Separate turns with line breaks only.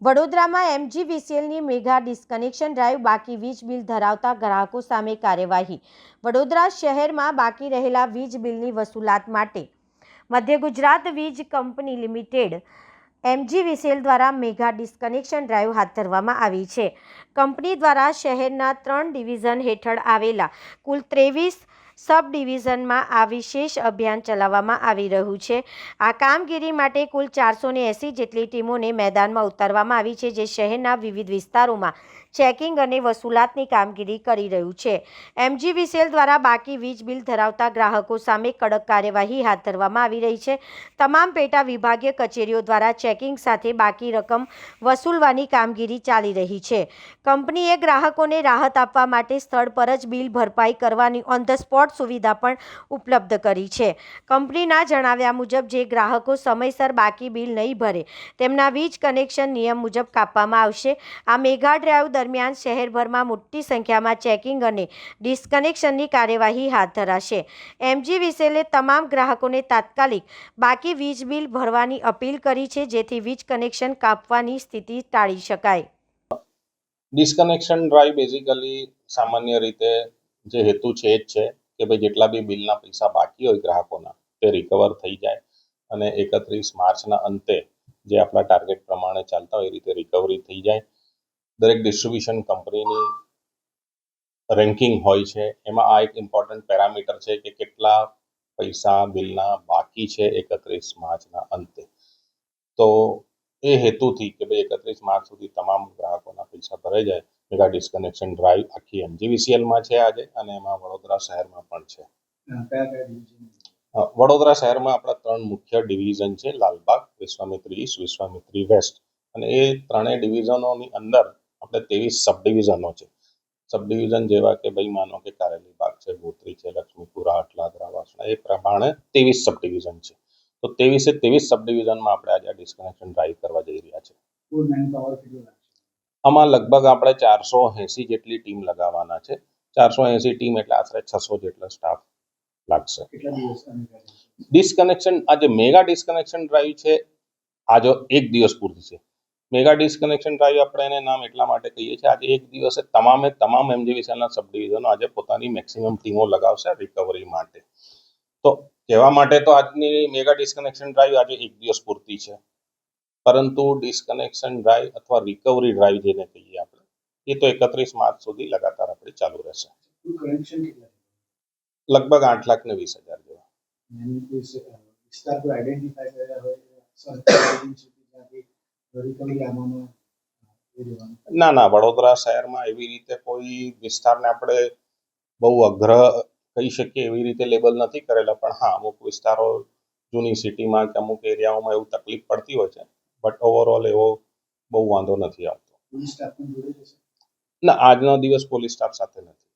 વડોદરામાં MGVCLની mega disconnection drive બાકી વીજ બિલ ધરાવતા ગ્રાહકો સામે કાર્યવાહી। વડોદરા શહેરમાં બાકી રહેલા વીજ બિલની વસૂલાત માટે મધ્ય ગુજરાત વીજ કંપની લિમિટેડ MGVCL દ્વારા મેગા ડિસ્કનેક્શન ડ્રાઈવ હાથ ધરવામાં આવી છે। કંપની દ્વારા શહેરના 3 ડિવિઝન હેઠળ આવેલા કુલ 23 સબ ડિવિઝનમાં આ વિશેષ અભિયાન ચલાવવામાં આવી રહ્યું છે। આ કામગીરી માટે કુલ 480 જેટલી ટીમોને મેદાનમાં ઉતારવામાં આવી છે, જે શહેરના વિવિધ વિસ્તારોમાં ચેકિંગ અને વસૂલાતની કામગીરી કરી રહ્યું છે। MGVCL દ્વારા બાકી વીજ બિલ ધરાવતા ગ્રાહકો સામે કડક કાર્યવાહી હાથ ધરવામાં આવી રહી છે। તમામ પેટા વિભાગીય કચેરીઓ દ્વારા ચેકિંગ સાથે બાકી રકમ વસૂલવાની કામગીરી ચાલી રહી છે। કંપનીએ ગ્રાહકોને રાહત આપવા માટે સ્થળ પર જ બિલ ભરપાઈ કરવાની ઓન ધ સ્પોટ સુવિધા પણ ઉપલબ્ધ કરી છે। કંપનીના જણાવ્યા મુજબ જે ગ્રાહકો સમયસર બાકી બિલ નહીં ભરે તેમના વીજ કનેક્શન નિયમ મુજબ કાપવામાં આવશે। આ મેગા ડ્રાઈવ દરમિયાન શહેરભરમાં મોટી સંખ્યામાં ચેકિંગ અને ડિસ્કનેક્શનની કાર્યવાહી હાથ ધરાશે। MGVCLએ તમામ ગ્રાહકોને તાત્કાલિક બાકી વીજ બિલ ભરવાની અપીલ કરી છે, જેથી વીજ કનેક્શન કાપવાની સ્થિતિ ટાળી શકાય।
ડિસ્કનેક્શન ડ્રાઈવ બેઝિકલી સામાન્ય રીતે જે હેતુ છે એ જ છે કે ભાઈ જેટલા બી બિલના પૈસા બાકી હોય ગ્રાહકોના તે રિકવર થઈ જાય અને 31 માર્ચના અંતે જે આપણા ટાર્ગેટ પ્રમાણે ચાલતા હોય એ રીતે રિકવરી થઈ જાય। દરેક ડિસ્ટ્રીબ્યુશન કંપનીની રેન્કિંગ હોય છે, એમાં આ એક ઇમ્પોર્ટન્ટ પેરામીટર છે કે કેટલા પૈસા બિલના બાકી છે 31 માર્ચના અંતે। તો એ હેતુથી કે ભાઈ 31 માર્ચ સુધી તમામ ગ્રાહકોના પૈસા ભરાઈ જાય, મેગા ડિસ્કનેક્શન ડ્રાઈવ આખી MGVCLમાં છે આજે, અને એમાં વડોદરા શહેરમાં પણ છે। વડોદરા શહેરમાં આપણા 3 મુખ્ય ડિવિઝન છે, લાલબાગ, વિશ્વામિત્રી ઈસ્ટ, વિશ્વામિત્રી વેસ્ટ, અને એ ત્રણેય ડિવિઝનોની અંદર આપણે 23 સબ ડિવિઝનો છે। સબ ડિવિઝન જેવા કે ભાઈ માનો કે કારેલી બાગ છે, ગોત્રી છે, લક્ષ્મીપુરા, અટલાદરા, વાસણા, એ પ્રમાણે 23 સબ ડિવિઝન છે। તો 23 સબ ડિવિઝનમાં આપણે આજે ડિસ્કનેક્શન ડ્રાઈવ કરવા જઈ રહ્યા છે। આમાં લગભગ આપણે 480 જેટલી ટીમ લગાવવાના છે। 480 ટીમ એટલે આશરે 600 જેટલા સ્ટાફ લાગશે। ડિસ્કનેક્શન આજે મેગા ડિસ્કનેક્શન ડ્રાઈવ છે, આજે એક દિવસ પૂરતી છે। મેગા ડિસ્કનેક્શન ડ્રાઈવ આપણે એને નામ એટલા માટે કહીએ છીએ, આજે એક દિવસે તમામ MGVCLના સબ ડિવિઝનો આજે પોતાની મેક્સિમમ ટીમો લગાવશે રિકવરી માટે। તો કહેવા માટે તો આજની મેગા ડિસ્કનેક્શન ડ્રાઈવ આજે એક દિવસ પૂરતી છે, પરંતુ ડિસ્કનેક્શન ડ્રાઈવ અથવા રિકવરી ડ્રાઈવ જેને કહીએ આપણે, એ તો 31 માર્ચ સુધી લગાતાર આપણી ચાલુ રહેશે। લગભગ 8,20,000 જેવા। ના, વડોદરા શહેરમાં એવી રીતે કોઈ વિસ્તારને આપણે બહુ અગ્ર કહી શકીએ એવી રીતે લેબલ નથી કરેલા, પણ હા, અમુક વિસ્તારો જૂની સિટીમાં કે અમુક એરિયાઓમાં એવું તકલીફ પડતી હોય છે, બટ ઓવરઓલ એવો બહુ વાંધો નથી આવતો। ના, આજનો દિવસ પોલીસ સ્ટાફ સાથે નથી।